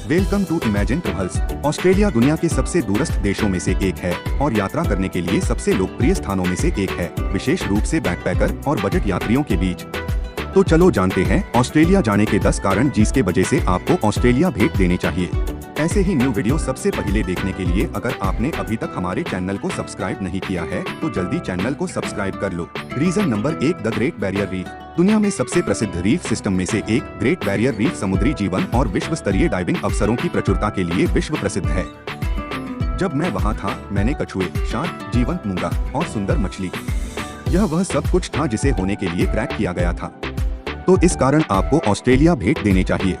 Welcome to imagine travels. Australia दुनिया के सबसे दूरस्थ देशों में से एक है और यात्रा करने के लिए सबसे लोकप्रिय स्थानों में से एक है, विशेष रूप से बैकपैकर और बजट यात्रियों के बीच। तो चलो जानते हैं ऑस्ट्रेलिया जाने के 10 कारण जिसके वजह से आपको ऑस्ट्रेलिया भेंट देनी चाहिए। ऐसे ही न्यू वीडियो सबसे पहले देखने के लिए अगर आपने अभी तक हमारे चैनल को सब्सक्राइब नहीं किया है तो जल्दी चैनल को सब्सक्राइब कर लो। Reason number 1, the great barrier reef. दुनिया में सबसे प्रसिद्ध रीफ सिस्टम में से एक ग्रेट बैरियर रीफ समुद्री जीवन और विश्व स्तरीय डाइविंग अवसरों की प्रचुरता के लिए विश्व प्रसिद्ध है। जब मैं वहाँ था मैंने कछुए, शार्क, जीवंत मूंगा और सुंदर मछली, यह वह सब कुछ था जिसे होने के लिए क्रैक किया गया था। तो इस कारण आपको ऑस्ट्रेलिया भेंट देने चाहिए।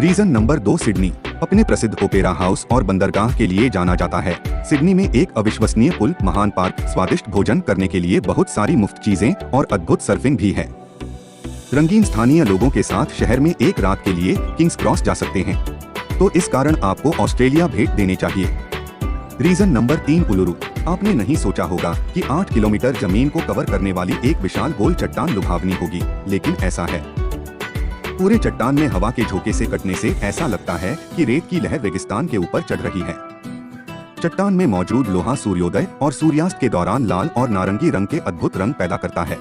Reason number 2, Sydney. अपने प्रसिद्ध ओपेरा हाउस और बंदरगाह के लिए जाना जाता है। सिडनी में एक अविश्वसनीय पुल, महान पार्क, स्वादिष्ट भोजन करने के लिए बहुत सारी मुफ्त चीजें और अद्भुत सर्फिंग भी है। रंगीन स्थानीय लोगों के साथ शहर में एक रात के लिए किंग्स क्रॉस जा सकते हैं। तो इस कारण आपको ऑस्ट्रेलिया भेंट देने चाहिए। Reason number 3, Uluru. आपने नहीं सोचा होगा कि 8 किलोमीटर जमीन को कवर करने वाली एक विशाल गोल चट्टान लुभावनी होगी, लेकिन ऐसा है। पूरे चट्टान में हवा के झोंके से कटने से ऐसा लगता है कि रेत की लहर रेगिस्तान के ऊपर चढ़ रही है। चट्टान में मौजूद लोहा सूर्योदय और सूर्यास्त के दौरान लाल और नारंगी रंग के अद्भुत रंग पैदा करता है।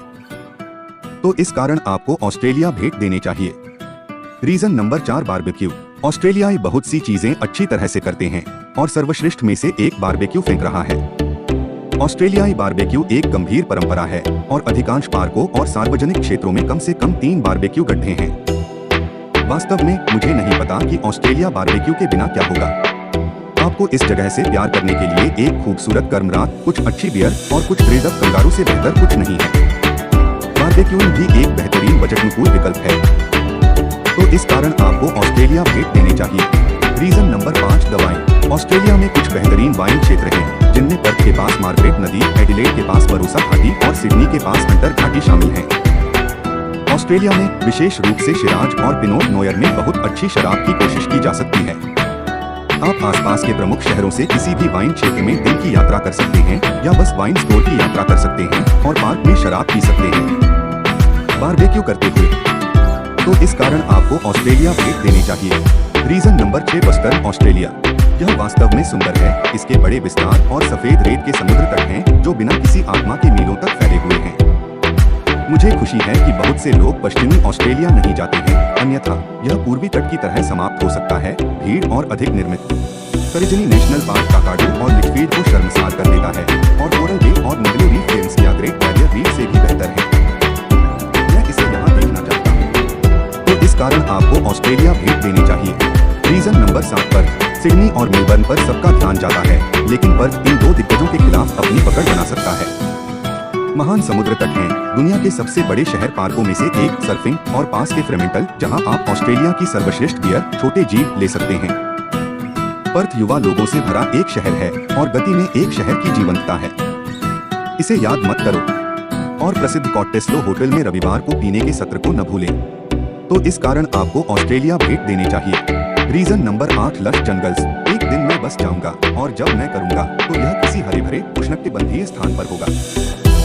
तो इस कारण आपको ऑस्ट्रेलिया भेंट देने चाहिए। Reason number 4, barbecue. ऑस्ट्रेलियाई बहुत सी चीजें अच्छी तरह से करते हैं और सर्वश्रेष्ठ में से एक बारबेक्यू फेंक रहा है। ऑस्ट्रेलियाई बारबेक्यू एक गंभीर परंपरा है और अधिकांश पार्कों और सार्वजनिक क्षेत्रों में कम से कम 3 बारबेक्यू गड्ढे हैं। वास्तव में मुझे नहीं पता कि ऑस्ट्रेलिया बारबेक्यू के बिना क्या होगा। आपको इस जगह से प्यार करने के लिए एक खूबसूरत गर्म रात, कुछ अच्छी बियर और कुछ ग्रेड अप कंगारू से बेहतर कुछ नहीं है। बारबेक्यू भी एक बेहतरीन बजट अनुकूल विकल्प है। तो इस कारण आपको ऑस्ट्रेलिया भेंट देने चाहिए। Reason number 5, the wine. Australia में कुछ बेहतरीन वाइन क्षेत्र हैं, जिनमें पर्थ के पास मार्गरेट नदी, एडिलेड के पास बरूसा घाटी और सिडनी के पास हंटर घाटी शामिल हैं। ऑस्ट्रेलिया में विशेष रूप से शिराज और पिनोट नोयर में बहुत अच्छी शराब की कोशिश की जा सकती है। आप आसपास के प्रमुख शहरों से किसी भी वाइन क्षेत्र में दिन की यात्रा कर सकते हैं या बस वाइन स्टोर की यात्रा कर सकते हैं और पार्क में शराब पी सकते हैं बारबेक्यू करते हुए। तो इस कारण आपको ऑस्ट्रेलिया भेंट देनी चाहिए। Reason number 6, western Australia. यह वास्तव में सुंदर है। इसके बड़े विस्तार और सफेद रेत के समुद्र तट हैं जो बिना किसी आत्मा के मीलों तक फैले हुए हैं। मुझे खुशी है कि बहुत से लोग पश्चिमी ऑस्ट्रेलिया नहीं जाते हैं, अन्यथा यह पूर्वी तट की तरह समाप्त हो सकता है, भीड़ और अधिक निर्मित। करिजनी नेशनल पार्क काकाडू और लिचफील्ड को शर्मसार कर देता है और कोरल बे और निगलो रीफ फेल्स या ग्रेट बैरियर रीफ से भी बेहतर है। मैं इसे यहाँ देखना चाहता हूँ। तो इस कारण आपको ऑस्ट्रेलिया भेंट देनी चाहिए। रीजन नंबर 7 पर सिडनी और मेलबर्न पर सबका ध्यान जाता है, लेकिन पर्थ इन 2 दिग्गजों के खिलाफ अपनी पकड़ बना सकता है। महान समुद्र तट हैं, दुनिया के सबसे बड़े शहर पार्कों में से एक, सर्फिंग और पास के फ्रेमेंटल, जहां आप ऑस्ट्रेलिया की सर्वश्रेष्ठ बियर, छोटे जीप ले सकते हैं। पर्थ युवा लोगों से भरा एक शहर है और गति में एक शहर की जीवंतता है। इसे याद मत करो। और प्रसिद्ध कॉटेस्लो होटल में रविवार को पीने के सत्र को न भूलें। तो इस कारण आपको ऑस्ट्रेलिया भेंट देने चाहिए। Reason number 8, lush jungles. एक दिन मैं बस जाऊंगा और जब मैं करूंगा तो यह किसी हरे भरे उष्णकटिबंधीय स्थान पर होगा।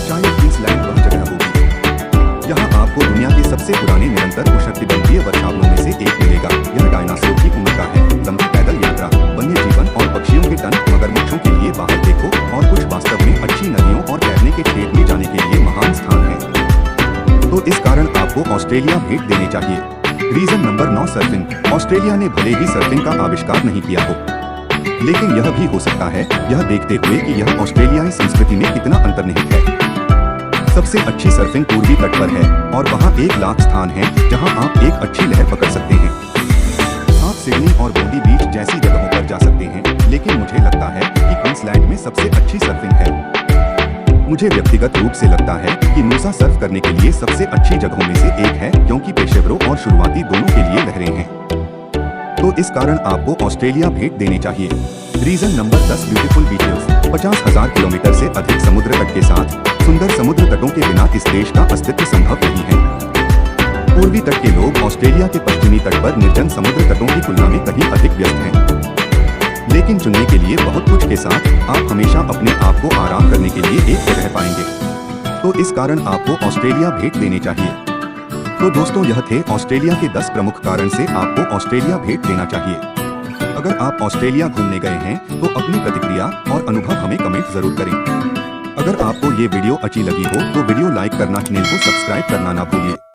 शायद क्वींसलैंड वह जगह होगी। यहाँ आपको दुनिया के सबसे पुराने निरंतर उष्णकटिबंधीय वर्षावनों में से एक मिलेगा। यह डायनासोर की उम्र का है। लंबी पैदल यात्रा, वन्य जीवन और पक्षियों के टन, मगरमच्छों के लिए बाहर देखो और कुछ वास्तव में अच्छी नदियों और तैरने के खेत में जाने के लिए महान स्थान है। तो इस कारण आपको ऑस्ट्रेलिया भेंट देने चाहिए। Reason number 9, surfing. ऑस्ट्रेलिया ने भले ही सर्फिंग का आविष्कार नहीं किया हो, लेकिन यह भी हो सकता है यह देखते हुए कि यह ऑस्ट्रेलियाई संस्कृति में कितना अंतर्निहित है। सबसे अच्छी सर्फिंग पूर्वी तट पर है और वहाँ 1 लाख स्थान हैं जहाँ आप एक अच्छी लहर पकड़ सकते हैं। आप सिडनी और बोंडी बीच जैसी जगहों पर जा सकते हैं, लेकिन मुझे लगता है कि क्वींसलैंड में सबसे अच्छी सर्फिंग है। मुझे व्यक्तिगत रूप से लगता है कि नूसा सर्फ करने के लिए सबसे अच्छी जगहों में से एक है, क्योंकि पेशेवरों और शुरुआती दोनों के लिए लहरें हैं। तो इस कारण आपको ऑस्ट्रेलिया भेंट देने चाहिए। Reason number 10, beautiful beaches. 50,000 kilometre से अधिक समुद्र तट के साथ सुंदर समुद्र तटों के बिना इस देश का अस्तित्व संभव नहीं है। पूर्वी तट के लोग ऑस्ट्रेलिया के पश्चिमी तट पर निर्जन समुद्र तटों की तुलना में कहीं अधिक व्यस्त हैं। लेकिन चुनने के लिए बहुत कुछ के साथ आप हमेशा अपने आप को आराम करने के लिए एक जगह पाएंगे। तो इस कारण आपको ऑस्ट्रेलिया भेंट देने चाहिए। तो दोस्तों, यह थे ऑस्ट्रेलिया के 10 प्रमुख कारण से आपको ऑस्ट्रेलिया भेंट देना चाहिए। अगर आप ऑस्ट्रेलिया घूमने गए हैं तो अपनी प्रतिक्रिया और अनुभव हमें कमेंट जरूर करें। अगर आपको ये वीडियो अच्छी लगी हो तो वीडियो लाइक करना, चैनल को सब्सक्राइब करना ना भूलिए।